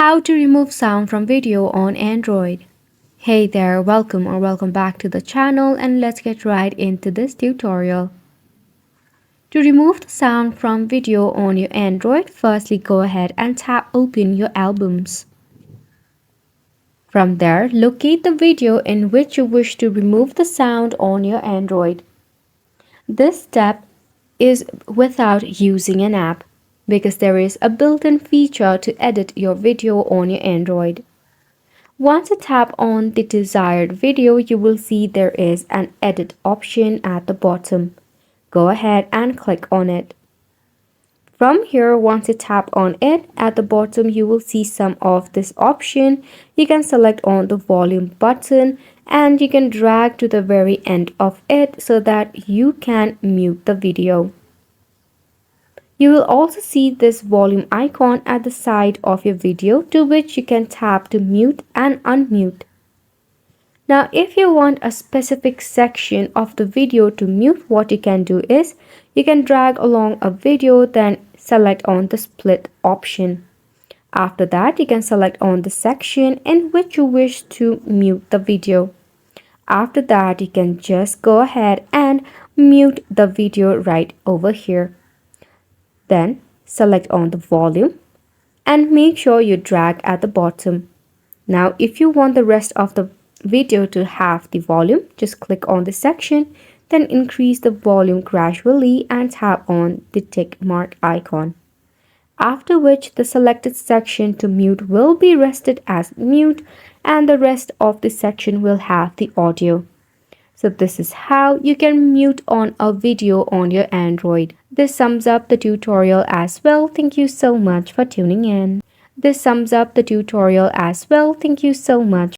How to remove sound from video on Android. Hey there, welcome back to the channel, and let's get right into this tutorial. To remove the sound from video on your Android, firstly go ahead and tap open your albums. From there, locate the video in which you wish to remove the sound on your Android. This step is without using an app, because there is a built-in feature to edit your video on your Android. Once you tap on the desired video, you will see there is an edit option at the bottom. Go ahead and click on it. From here, once you tap on it, at the bottom you will see some of this option. You can select on the volume button and you can drag to the very end of it so that you can mute the video. You will also see this volume icon at the side of your video, to which you can tap to mute and unmute. Now, if you want a specific section of the video to mute, what you can do is you can drag along a video, then select on the split option. After that, you can select on the section in which you wish to mute the video. After that, you can just go ahead and mute the video right over here. Then select on the volume and make sure you drag at the bottom. Now, if you want the rest of the video to have the volume, just click on the section, then increase the volume gradually and tap on the tick mark icon. After which, the selected section to mute will be rested as mute and the rest of the section will have the audio. So this is how you can mute on a video on your Android. This sums up the tutorial as well. Thank you so much for tuning in. This sums up the tutorial as well. Thank you so much.